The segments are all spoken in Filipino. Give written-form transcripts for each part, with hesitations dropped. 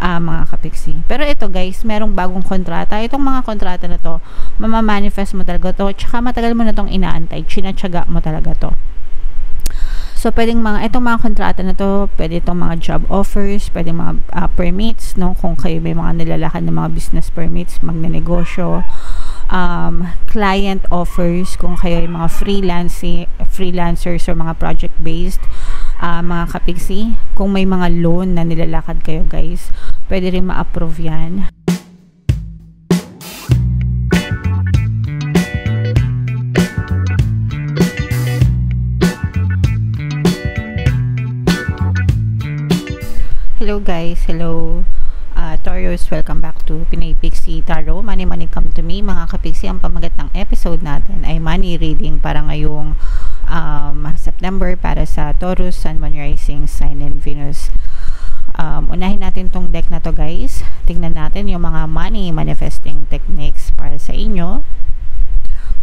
mga kapiksi. Pero ito guys, merong bagong kontrata. Itong mga kontrata na to, mamamanifest mo talaga to, tsaka matagal mo na tong inaantay, chinatsaga mo talaga to. So, itong mga kontrata na to, pwede itong mga job offers, pwede mga permits, no? Kung kayo may mga nilalakad ng mga business permits, magnenegosyo, client offers, kung kayo ay mga freelancers or mga project-based, mga kapiksi, kung may mga loan na nilalakad kayo guys, pwede rin ma-approve yan. Hello guys, hello Taurus, welcome back to Pinay Pixie Tarot. Money come to me mga kapiksi. Ang pamagat ng episode natin ay money reading para ngayong September para sa Taurus, Sun, Moon, Rising, Sign, and Venus. Unahin natin tong deck na to guys. Tingnan natin yung mga money manifesting techniques para sa inyo.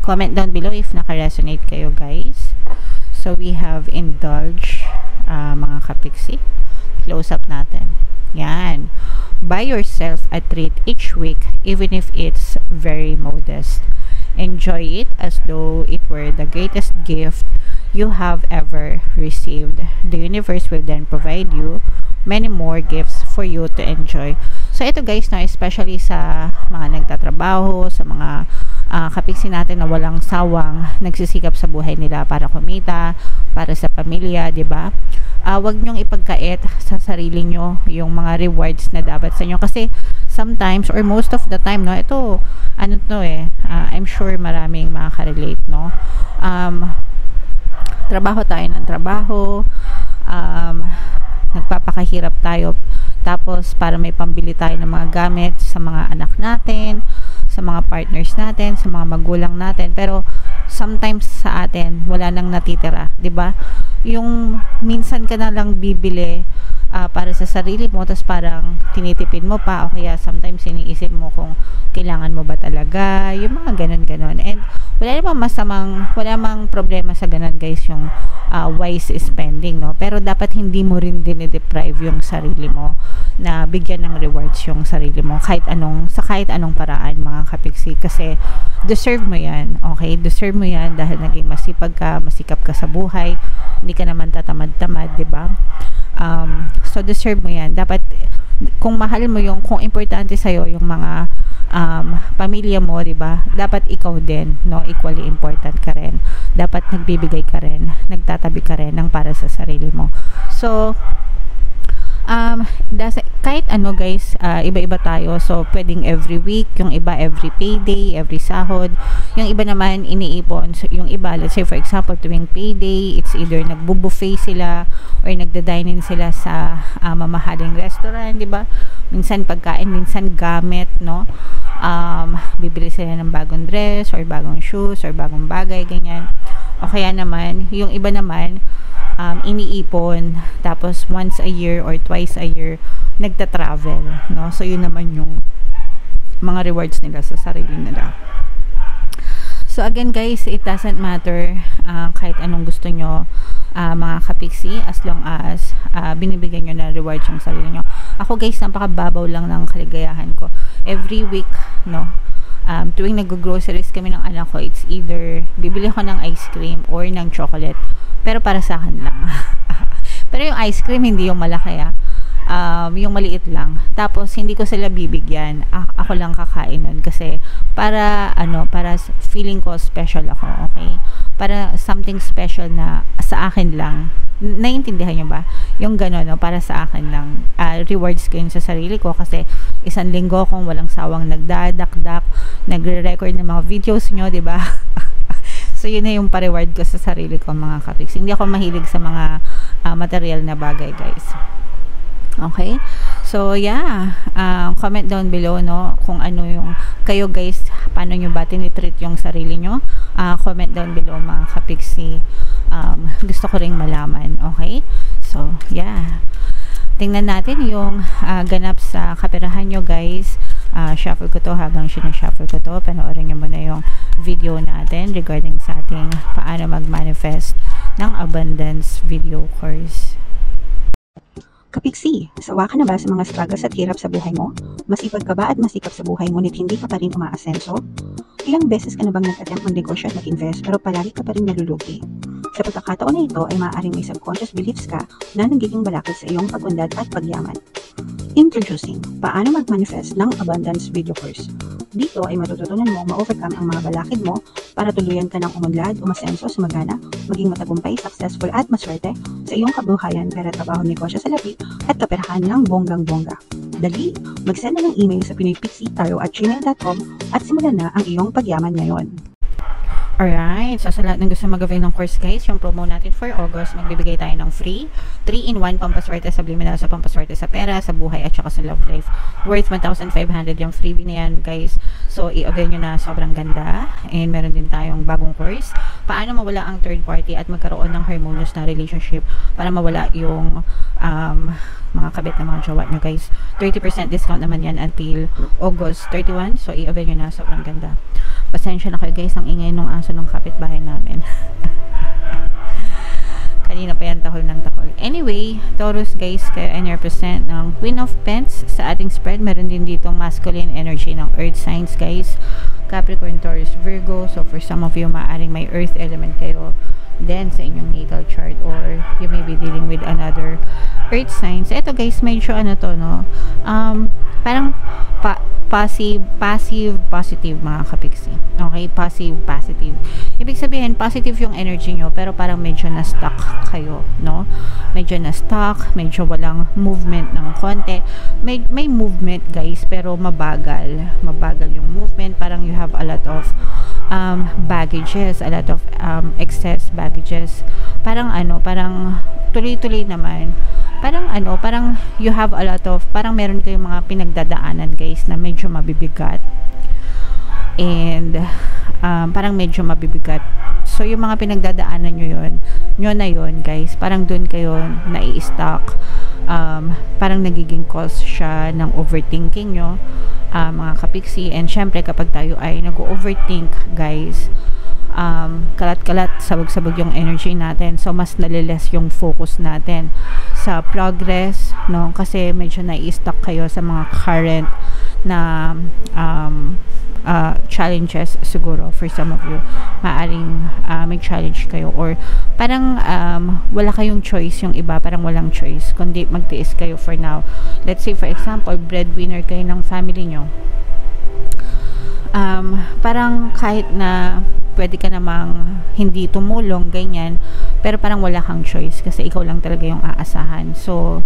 Comment down below if naka-resonate kayo guys. So we have indulge, mga kapiksi. Close up natin. Yan. Buy yourself a treat each week even if it's very modest. Enjoy it as though it were the greatest gift you have ever received. The universe will then provide you many more gifts for you to enjoy. So ito guys, no, especially sa mga nagtatrabaho, sa mga kapiksi natin na walang sawang nagsisikap sa buhay nila para kumita, para sa pamilya, 'di ba? Wag nyong ipagkait sa sarili nyo yung mga rewards na dapat sa inyo kasi sometimes or most of the time, no, ito I'm sure maraming makaka-relate, no. Trabaho tayo ng trabaho, nagpapakahirap tayo tapos para may pambili tayo ng mga gamit sa mga anak natin, sa mga partners natin, sa mga magulang natin, pero sometimes sa atin wala nang natitira, 'di ba? Yung minsan ka na lang bibili para sa sarili mo, tapos parang tinitipid mo pa, o kaya sometimes iniisip mo kung kailangan mo ba talaga, yung mga ganon. And wala namang problema sa ganon guys, yung wise spending, no? Pero dapat hindi mo rin dinideprive yung sarili mo, na bigyan ng rewards yung sarili mo kahit anong paraan mga kapiksi, kasi deserve mo yan, okay? Deserve mo yan dahil naging masikap ka sa buhay, hindi ka naman tatamad-tamad, di ba? So deserve mo yan. Dapat kung mahal mo kung importante sa'yo yung mga pamilya mo, di ba? Dapat ikaw din, no? Equally important ka rin. Dapat nagbibigay ka rin, nagtatabi ka rin ng para sa sarili mo. So kahit ano guys, iba-iba tayo. So pwedeng every week, yung iba every payday, every sahod, yung iba naman iniipon. So, yung iba, let's say for example tuwing payday, it's either nagbo-buffet sila or nagda-dine-in sila sa mamahaling restaurant, di ba? Minsan pagkain, minsan gamit, no? Bibili sila ng bagong dress or bagong shoes or bagong bagay, ganyan. O kaya naman, yung iba naman iniipon, tapos once a year or twice a year nagta-travel, no? So yun naman yung mga rewards nila sa sarili nila. So again guys, it doesn't matter kahit anong gusto nyo, mga kapiksi, as long as binibigyan nyo na rewards yung sarili nyo. Ako guys, napakababaw lang ng kaligayahan ko. Every week, no, tuwing nag-groceries kami ng anak ko, it's either bibili ko ng ice cream or ng chocolate, pero para sa akin lang. Pero yung ice cream hindi yung malaki, yung maliit lang. Tapos hindi ko sila bibigyan, ako lang kakain nun kasi para feeling ko special ako, okay? Para something special na sa akin lang. Naiintindihan nyo ba? Yung gano'n, no? Para sa akin lang. Rewards ko yun sa sarili ko kasi isang linggo kong walang sawang nagdadakdak, nagre-record ng mga videos nyo, diba? So yun na yung pa-reward ko sa sarili ko mga kapiks. Hindi ako mahilig sa mga material na bagay guys. Okay? So yeah, comment down below, no, kung ano yung kayo guys, paano nyo ba tinitreat yung sarili nyo. Comment down below mga kapiksi. Gusto ko ring malaman. Okay? So yeah, tingnan natin yung ganap sa kaperahan nyo guys. Shuffle ko to, habang sinashuffle ko to, panoorin nyo muna yung video natin regarding sa ating paano mag-manifest ng abundance video course. Kapiksi, sawa ka na ba sa mga struggles at hirap sa buhay mo? Masipag ka ba at masikap sa buhay ngunit hindi ka pa rin umaasenso? Ilang beses ka na bang nag-attempt mag-negosyo at mag-invest pero palagi ka pa rin nalulugi? Sa pagkakataon na ito ay maaaring may subconscious beliefs ka na nagiging balakid sa iyong pag-unlad at pagyaman. Introducing, paano mag-manifest ng abundance video course. Dito ay matututunan mo ma-overcome ang mga balakid mo para tuluyan ka ng umunlad, umasenso, sumagana, maging matagumpay, successful at maswerte sa iyong kabuhayan, pera, trabaho, negosyo, salapi at kaperahan ng bonggang-bongga. Dali, mag-send na ng email sa pinoypixie@gmail.com at simulan na ang iyong pagyaman ngayon. Alright, so sa lahat ng gusto mag-avail ng course guys, yung promo natin for August, magbibigay tayo ng free 3-in-1 pampaswerte subliminal sa pampaswerte sa pera, sa buhay at saka sa love life. Worth 1,500 yung freebie na yan guys. So i-avail nyo na, sobrang ganda. And meron din tayong bagong course, paano mawala ang third party at magkaroon ng harmonious na relationship para mawala yung mga kabit na mga jowa nyo guys. 30% discount naman yan until August 31. So i-avail nyo na, sobrang ganda. Pasensya na kayo guys, ang ingay nung aso ng kapitbahay namin. Kanina pa yan tahol ng tahol. Anyway, Taurus guys, kayo ay represent ng Queen of Pentacles sa ating spread. Meron din dito masculine energy ng earth signs guys. Capricorn, Taurus, Virgo. So for some of you, maaaring may earth element kayo then sa inyong natal chart, or you may be dealing with another earth signs. Ito guys, medyo ano to, no? Parang passive, positive mga kapiksi. Okay, passive, positive. Ibig sabihin, positive yung energy nyo, pero parang medyo na-stuck kayo, no? Medyo na-stuck, medyo walang movement ng konti. May movement guys, pero mabagal. Mabagal yung movement. Parang you have a lot of baggages, a lot of excess baggages. Parang parang tuloy-tuloy naman. Parang you have a lot of, parang meron kayong mga pinagdadaanan guys na medyo mabibigat. And parang medyo mabibigat. So yung mga pinagdadaanan nyo na yun guys, parang dun kayo nai-stuck. Parang nagiging cause siya ng overthinking nyo, mga kapiksi. And syempre kapag tayo ay nag-overthink guys, kalat-kalat, sabog-sabog yung energy natin. So mas naliles yung focus natin sa progress, no? Kasi medyo nai-stuck kayo sa mga current na challenges siguro. For some of you, maaring may challenge kayo, or parang wala kayong choice, yung iba parang walang choice kundi magtiis kayo for now. Let's say for example, breadwinner kayo ng family nyo. Parang kahit na pwede ka namang hindi tumulong, ganyan, pero parang wala kang choice kasi ikaw lang talaga yung aasahan. So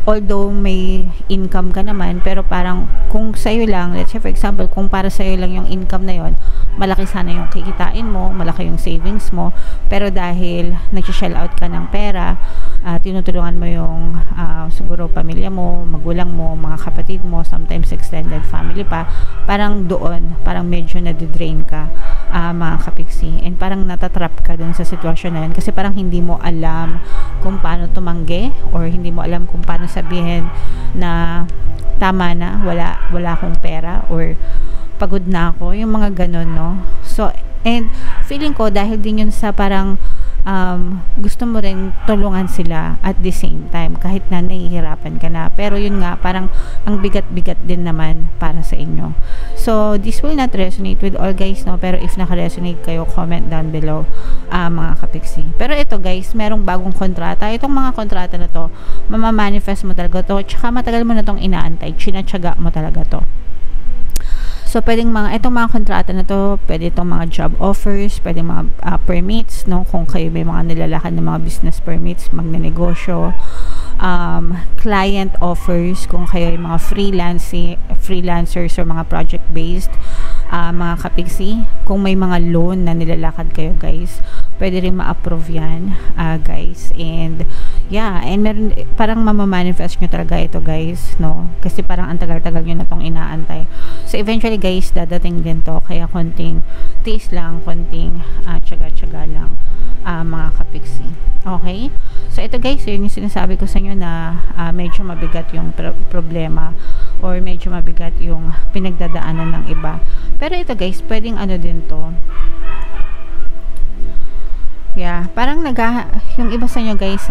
although may income ka naman, pero parang kung sa'yo lang, let's say for example, kung para sa'yo lang yung income na yon, malaki sana yung kikitain mo, malaki yung savings mo, pero dahil nag-shell out ka ng pera, tinutulungan mo yung siguro pamilya mo, magulang mo, mga kapatid mo, sometimes extended family pa, parang doon, parang medyo nadidrain ka, mga kapiksi, and parang natatrap ka dun sa sitwasyon na yun kasi parang hindi mo alam kung paano tumanggi, or hindi mo alam kung paano sabihin na tama na, wala akong pera, or pagod na ako, yung mga ganun, no? So, and feeling ko dahil din yun sa parang gusto mo rin tulungan sila at the same time kahit na nahihirapan ka na, pero yun nga, parang ang bigat-bigat din naman para sa inyo. So this will not resonate with all guys, no? Pero if naka-resonate kayo, comment down below, mga kapiksi. Pero ito guys, merong bagong kontrata. Itong mga kontrata na to, mamamanifest mo talaga to, tsaka matagal mo na tong inaantay, chinatsaga mo talaga to. So, pwedeng itong mga kontrata na to, pwede itong mga job offers, pwede mga permits, no? Kung kayo may mga nilalakad ng mga business permits, magnenegosyo, client offers, kung kayo ay mga freelancers or mga project-based, mga kapiksi, kung may mga loan na nilalakad kayo guys, pwede rin ma-approve yan, guys. And yeah, and meron, parang mamamanifest nyo talaga ito guys, no? Kasi parang ang tagal-tagal nyo na tong inaantay. So eventually guys, dadating din to, kaya konting tiis lang, konting tsaga-tsaga lang, mga kapiksi. Okay? So ito guys, yun yung sinasabi ko sa inyo na medyo mabigat yung problema, or medyo mabigat yung pinagdadaanan ng iba. Pero ito guys, pwedeng din to, Yeah, parang yung iba sa inyo guys,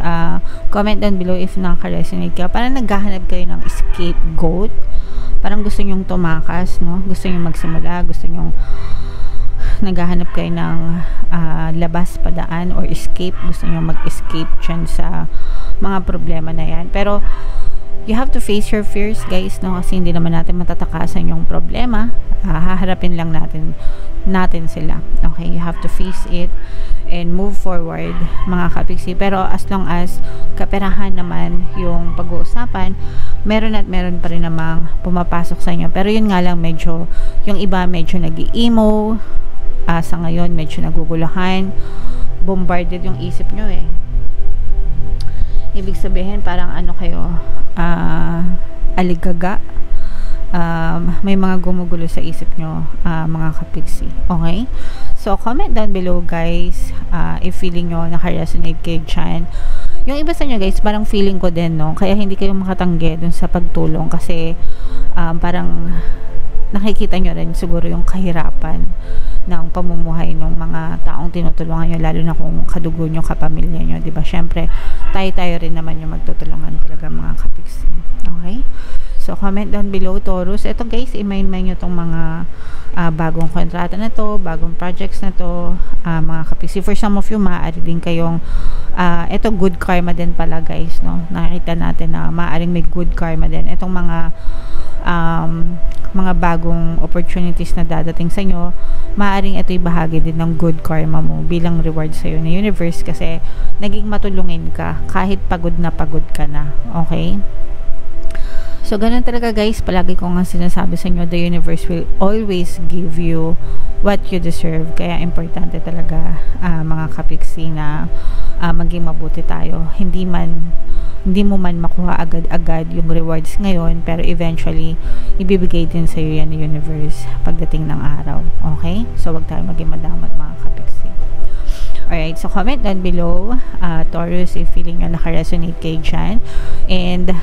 comment down below if nakaka-resonate ka. Parang naghahanap kayo ng scapegoat. Parang gusto nyong tumakas, no? Gusto nyong magsimula, gusto nyong naghahanap kayo ng labas, padaan, or escape. Gusto nyong mag-escape dyan sa mga problema na yan. Pero, you have to face your fears guys, no? Kasi hindi naman natin matatakasan yung problema. Haharapin lang natin sila. Okay, you have to face it and move forward, mga kapiksi. Pero as long as kaperahan naman yung pag-uusapan, meron pa rin namang pumapasok sa inyo. Pero yun nga lang, medyo yung iba medyo nag-emo, sa ngayon medyo naguguluhan, bombarded yung isip nyo eh. Ibig sabihin parang ano kayo, aligaga, may mga gumugulo sa isip nyo, mga kapiksi. Okay? So, comment down below guys, if feeling nyo naka-resonate kayo dyan. Yung iba sa inyo guys, parang feeling ko din, no? Kaya hindi kayo makatanggi dun sa pagtulong kasi parang nakikita nyo rin siguro yung kahirapan ng pamumuhay ng mga taong tinutulungan nyo, lalo na kung kadugo nyo, kapamilya nyo, diba? Syempre, tayo rin naman yung magtutulungan talaga, mga kapiksi. Okay? So, comment down below, Taurus. Ito guys, i-mind nyo tong mga bagong kontrata na to, bagong projects na to, mga kapiksi. For some of you, maaari din kayong, ito good karma din pala guys, no? Nakikita natin na maaaring may good karma din. Itong mga bagong opportunities na dadating sa inyo, maaaring ito'y bahagi din ng good karma mo bilang reward sa iyo ng universe kasi naging matulungin ka kahit pagod ka na. Okay? So, ganun talaga guys, palagi ko nga sinasabi sa inyo, the universe will always give you what you deserve. Kaya importante talaga, mga kapiksi, na maging mabuti tayo. Hindi mo man makuha agad-agad yung rewards ngayon, pero eventually, ibibigay din sa iyo yan ng universe pagdating ng araw. Okay? So, wag tayo maging madamot, mga kapiksi. Alright, so comment down below, Taurus, if feeling nyo naka-resonate kayo dyan. And,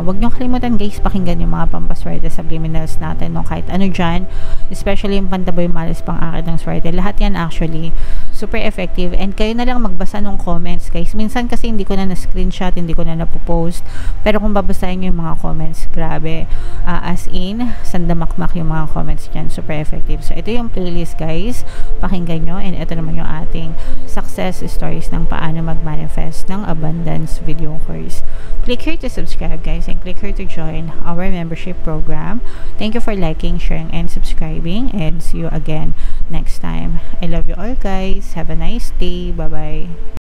wag nyo kalimutan guys, pakinggan yung mga pampaswerte subliminals natin, no? Kahit ano dyan, especially yung pantaboy malis pang akit ng swerte. Lahat yan actually, super effective. And kayo na lang magbasa ng comments guys. Minsan kasi hindi ko na na-screenshot, hindi ko na na-post. Pero kung babasahin nyo yung mga comments, grabe. As in, sandamakmak yung mga comments dyan. Super effective. So, ito yung playlist guys. Pakinggan nyo. And ito naman yung ating success stories ng paano mag-manifest ng abundance video course. Click here to subscribe guys, and click here to join our membership program. Thank you for liking, sharing, and subscribing, and see you again next time. I love you all guys. Have a nice day. Bye bye.